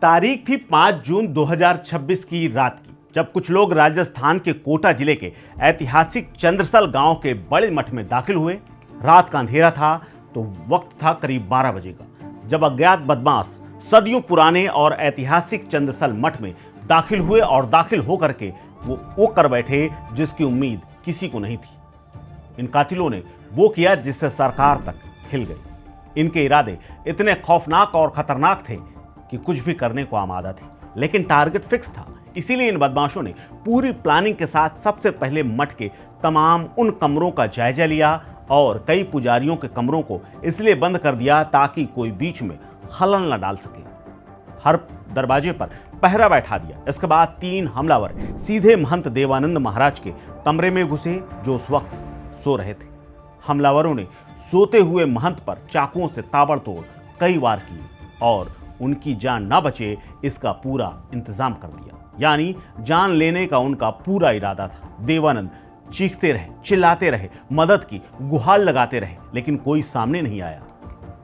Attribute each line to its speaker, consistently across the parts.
Speaker 1: तारीख थी 5 जून 2026 की रात की, जब कुछ लोग राजस्थान के कोटा जिले के ऐतिहासिक चंद्रसल गांव के बड़े मठ में दाखिल हुए। रात का अंधेरा था तो वक्त था करीब 12 बजे का, जब अज्ञात बदमाश सदियों पुराने और ऐतिहासिक चंद्रसल मठ में दाखिल हुए और दाखिल होकर के वो कर बैठे जिसकी उम्मीद किसी को नहीं थी। इन कातिलों ने वो किया जिससे सरकार तक हिल गई। इनके इरादे इतने खौफनाक और खतरनाक थे कि कुछ भी करने को आमादा थे, लेकिन टारगेट फिक्स था। इसीलिए इन बदमाशों ने पूरी प्लानिंग के साथ सबसे पहले मठ के तमाम उन कमरों का जायजा लिया और कई पुजारियों के कमरों को इसलिए बंद कर दिया ताकि कोई बीच में खलल न डाल सके। हर दरवाजे पर पहरा बैठा दिया। इसके बाद 3 हमलावर सीधे महंत देवानंद महाराज के कमरे में घुसे, जो उस वक्त सो रहे थे। हमलावरों ने सोते हुए महंत पर चाकुओं से ताबड़तोड़ कई वार किए और उनकी जान ना बचे इसका पूरा इंतजाम कर दिया। यानी जान लेने का उनका पूरा इरादा था। देवानंद चीखते रहे, चिल्लाते रहे, मदद की गुहार लगाते रहे, लेकिन कोई सामने नहीं आया।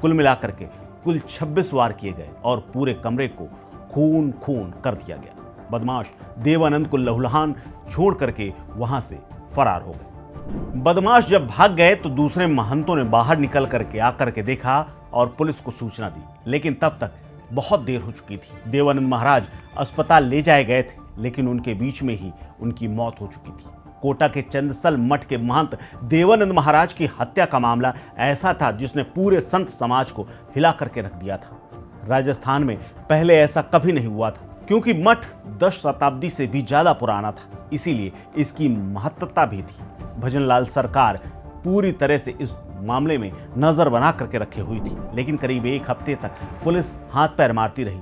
Speaker 1: कुल मिलाकर के कुल 26 वार किए गए और पूरे कमरे को खून खून कर दिया गया। बदमाश देवानंद को लहूलुहान छोड़ करके वहां से फरार हो गए। बदमाश जब भाग गए तो दूसरे महंतों ने बाहर निकल करके आकर के देखा और पुलिस को सूचना दी, लेकिन तब तक बहुत देर हो चुकी थी। देवानंद महाराज अस्पताल ले जाए गए थे, लेकिन उनके बीच में ही उनकी मौत हो चुकी थी। कोटा के चंद्रसल मठ के महंत देवानंद महाराज की हत्या का मामला ऐसा था जिसने पूरे संत समाज को हिला करके रख दिया था। राजस्थान में पहले ऐसा कभी नहीं हुआ था, क्योंकि मठ 10 शताब्दी से भी ज्यादा पुराना था, इसीलिए इसकी महत्ता भी थी। भजनलाल सरकार पूरी तरह से इस मामले में नजर बना करके रखे हुई थी, लेकिन करीब 1 हफ्ते तक पुलिस हाथ पैर मारती रही,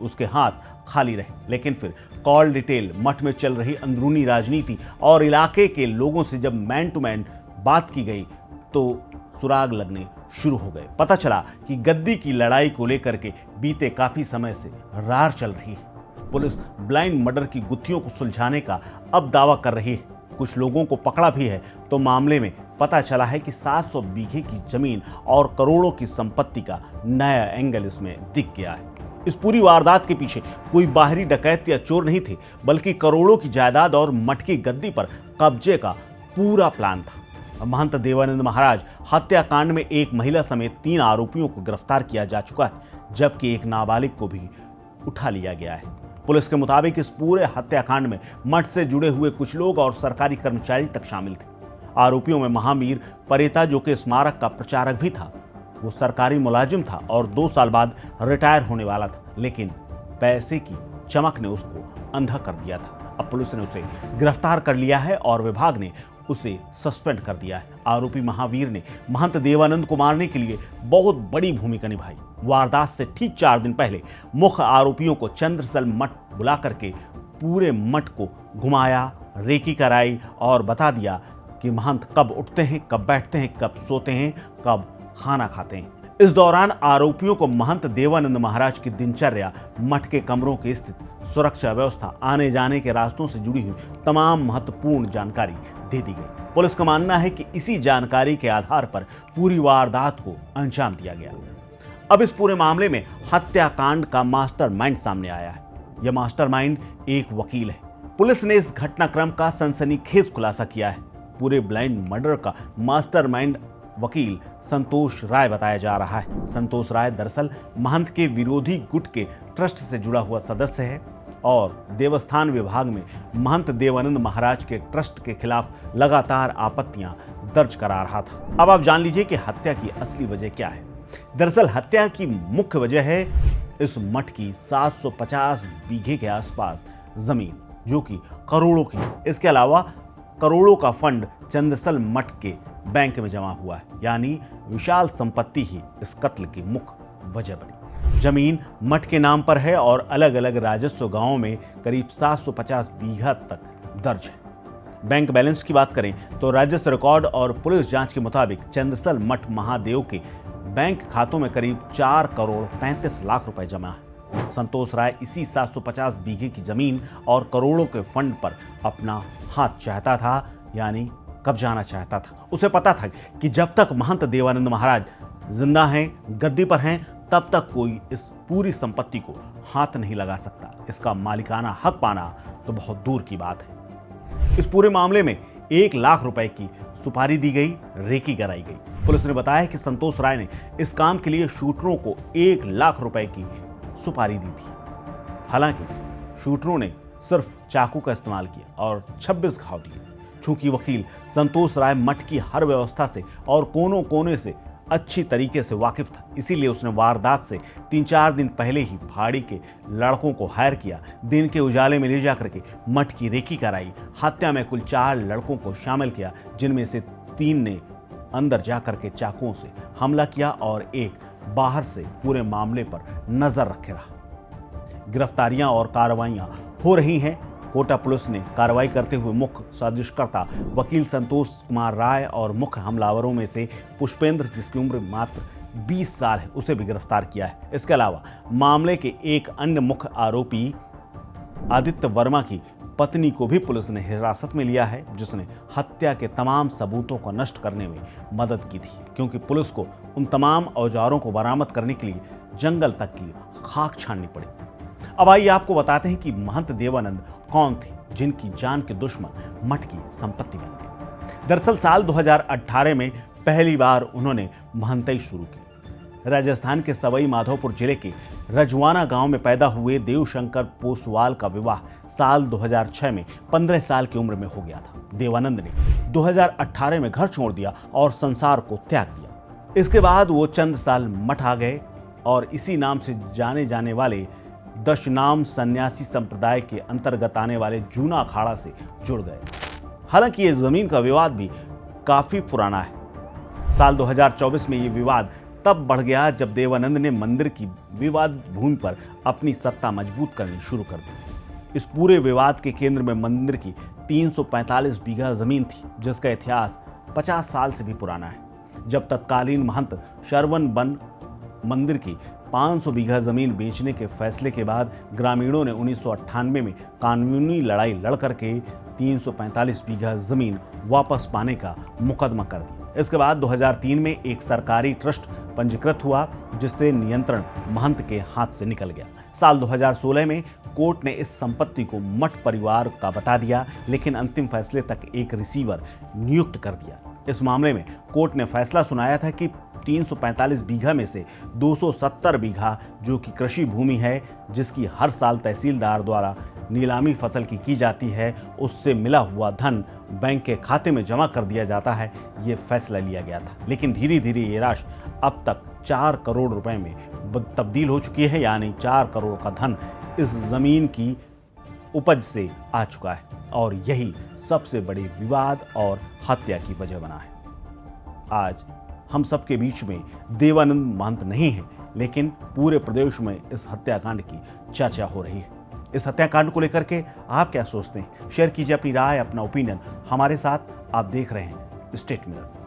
Speaker 1: उसके हाथ खाली रहे। लेकिन फिर कॉल डिटेल, मठ में चल रही अंदरूनी राजनीति और इलाके के लोगों से जब मैन टू मैन बात की गई तो सुराग लगने शुरू हो गए। पता चला कि गद्दी की लड़ाई को लेकर के बीते काफी समय से रार चल रही है। पुलिस ब्लाइंड मर्डर की गुत्थियों को सुलझाने का अब दावा कर रही है। कुछ लोगों को पकड़ा भी है, तो मामले में पता चला है कि 700 बीघे की जमीन और करोड़ों की संपत्ति का नया एंगल इसमें दिख गया है। इस पूरी वारदात के पीछे कोई बाहरी डकैत या चोर नहीं थे, बल्कि करोड़ों की जायदाद और मठ की गद्दी पर कब्जे का पूरा प्लान था। महंत देवानंद महाराज हत्याकांड में एक महिला समेत 3 आरोपियों को गिरफ्तार किया जा चुका है, जबकि एक नाबालिग को भी उठा लिया गया है। पुलिस के मुताबिक इस पूरे हत्याकांड में मठ से जुड़े हुए कुछ लोग और सरकारी कर्मचारी तक शामिल थे। आरोपियों में महावीर परेता, जो कि स्मारक का प्रचारक भी था, वो सरकारी मुलाजिम था और 2 साल बाद रिटायर होने वाला था, लेकिन पैसे की चमक ने उसको अंधा कर दिया था। अब पुलिस ने उसे गिरफ्तार कर लिया है और विभाग ने उसे सस्पेंड कर दिया है। आरोपी महावीर ने महंत देवानंद को मारने के लिए बहुत बड़ी भूमिका निभाई। वारदात से ठीक 4 दिन पहले मुख्य आरोपियों को चंद्रसल मठ बुला करके पूरे मठ को घुमाया, रेकी कराई और बता दिया कि महंत कब उठते हैं, कब बैठते हैं, कब सोते हैं, कब खाना खाते हैं। इस दौरान आरोपियों को महंत देवानंद महाराज की दिनचर्या, मठ के कमरों की स्थिति, सुरक्षा व्यवस्था, आने जाने के रास्तों से जुड़ी हुई तमाम महत्वपूर्ण जानकारी दे दी गई। पुलिस का मानना है कि इसी जानकारी के आधार पर पूरी वारदात को अंजाम दिया गया। अब इस पूरे मामले में हत्याकांड का मास्टरमाइंड सामने आया है। यह मास्टरमाइंड एक वकील है। पुलिस ने इस घटनाक्रम का सनसनीखेज खुलासा किया है। पूरे ब्लाइंड मर्डर का मास्टरमाइंड वकील संतोष राय बताया जा रहा है। संतोष राय दरअसल महंत के विरोधी गुट के ट्रस्ट से जुड़ा हुआ सदस्य है और देवस्थान विभाग में महंत देवानंद महाराज के ट्रस्ट के खिलाफ लगातार आपत्तियां दर्ज करा रहा था। अब आप जान लीजिए कि हत्या की असली वजह क्या है। दरअसल हत्या की मुख्य वजह है इस मठ की 750 बीघे के आसपास जमीन, जो कि करोड़ों की। इसके अलावा करोड़ों का फंड चंद्रसल मठ के बैंक में जमा हुआ है, यानी विशाल संपत्ति ही इस कत्ल की मुख्य वजह बनी। जमीन मठ के नाम पर है और अलग अलग राजस्व गांवों में करीब 750 बीघा तक दर्ज है। बैंक बैलेंस की बात करें तो राजस्व रिकॉर्ड और पुलिस जांच के मुताबिक चंद्रसल मठ महादेव के बैंक खातों में करीब 4 करोड़ 35 लाख रुपए जमा है। संतोष राय इसी 750 बीघे की जमीन और करोड़ों के फंड पर अपना हाथ चाहता था, यानी कब्जाना चाहता था। उसे पता था कि जब तक महंत देवानंद महाराज जिंदा हैं, गद्दी पर हैं, तब तक कोई इस पूरी संपत्ति को हाथ नहीं लगा सकता। इसका मालिकाना हक पाना तो बहुत दूर की बात है। इस पूरे मामले में 1 लाख रुपए की सुपारी दी गई, रेकी कराई गई। पुलिस ने बताया कि संतोष राय ने इस काम के लिए शूटरों को 1 लाख रुपए की सुपारी दी थी। हालांकि शूटरों ने सिर्फ चाकू का इस्तेमाल किया और 26 घाव दिए। चूंकि वकील संतोष राय मठ की हर व्यवस्था से और कोनों कोने से अच्छी तरीके से वाकिफ था, इसीलिए उसने वारदात से 3-4 दिन पहले ही फाड़ी के लड़कों को हायर किया। दिन के उजाले में ले जाकर के मठ की रेकी कराई। हत्या में कुल 4 लड़कों को शामिल किया, जिनमें से 3 ने अंदर जाकर के चाकुओं से हमला किया और एक बाहर से पूरे मामले पर नजर रखे रहा। गिरफ्तारियां और कार्रवाइयां हो रही हैं। कोटा पुलिस ने कार्रवाई करते हुए मुख्य साजिशकर्ता वकील संतोष कुमार राय और मुख्य हमलावरों में से पुष्पेंद्र, जिसकी उम्र मात्र 20 साल है, उसे भी गिरफ्तार किया है। इसके अलावा मामले के एक अन्य मुख्य आरोपी आदित्य वर्मा की पत्नी को भी पुलिस ने हिरासत में लिया है, जिसने हत्या के तमाम सबूतों को नष्ट करने में मदद की थी, क्योंकि पुलिस को उन तमाम औजारों को बरामद करने के लिए जंगल तक की खाक छाननी पड़ी। अब आइए आपको बताते हैं कि महंत देवानंद कौन थे, जिनकी जान के दुश्मन मठ की संपत्ति बन गए। दरअसल साल 2018 में पहली बार उन्होंने महंतई शुरू की। राजस्थान के सवाई माधोपुर जिले के रजवाना गांव में पैदा हुए देवशंकर पोसवाल का विवाह साल 2006 में 15 साल की उम्र में हो गया था। देवानंद ने 2018 में घर छोड़ दिया और संसार को त्याग दिया। इसके बाद वो चंद साल मठ आ गए और इसी नाम से जाने जाने वाले दशनाम सन्यासी संप्रदाय के अंतर्गत आने वाले जूना अखाड़ा से जुड़ गए। हालांकि ये जमीन का विवाद भी काफी पुराना है। साल 2024 में ये विवाद तब बढ़ गया जब देवानंद ने मंदिर की विवाद भूमि पर अपनी सत्ता मजबूत करनी शुरू कर दी। इस पूरे विवाद के केंद्र में मंदिर की 345 बीघा जमीन थी, जिसका इतिहास 50 साल से भी पुराना है। जब तत्कालीन महंत शरवण बन मंदिर की 500 बीघा जमीन बेचने के फैसले के बाद ग्रामीणों ने 1998 में कानूनी लड़ाई लड़ करके 345 बीघा जमीन वापस पाने का मुकदमा कर दिया। इसके बाद 2003 में एक सरकारी ट्रस्ट पंजीकृत हुआ, जिससे नियंत्रण महंत के हाथ से निकल गया। साल 2016 में कोर्ट ने इस संपत्ति को मठ परिवार का बता दिया, लेकिन अंतिम फैसले तक एक रिसीवर नियुक्त कर दिया। इस मामले में कोर्ट ने फैसला सुनाया था कि 345 बीघा में से 270 बीघा, जो कि कृषि भूमि है, जिसकी हर साल तहसीलदार द्वारा नीलामी फसल की जाती है, उससे मिला हुआ धन बैंक के खाते में जमा कर दिया जाता है। ये फैसला लिया गया था, लेकिन धीरे धीरे ये राशि अब तक 4 करोड़ रुपए में तब्दील हो चुकी है, यानी 4 करोड़ का धन इस जमीन की उपज से आ चुका है और यही सबसे बड़ी विवाद और हत्या की वजह बना है। आज हम सबके बीच में देवानंद महंत नहीं है, लेकिन पूरे प्रदेश में इस हत्याकांड की चर्चा हो रही है। इस हत्याकांड को लेकर के आप क्या सोचते हैं? शेयर कीजिए अपनी राय, अपना ओपिनियन हमारे साथ। आप देख रहे हैं स्टेट मिरर।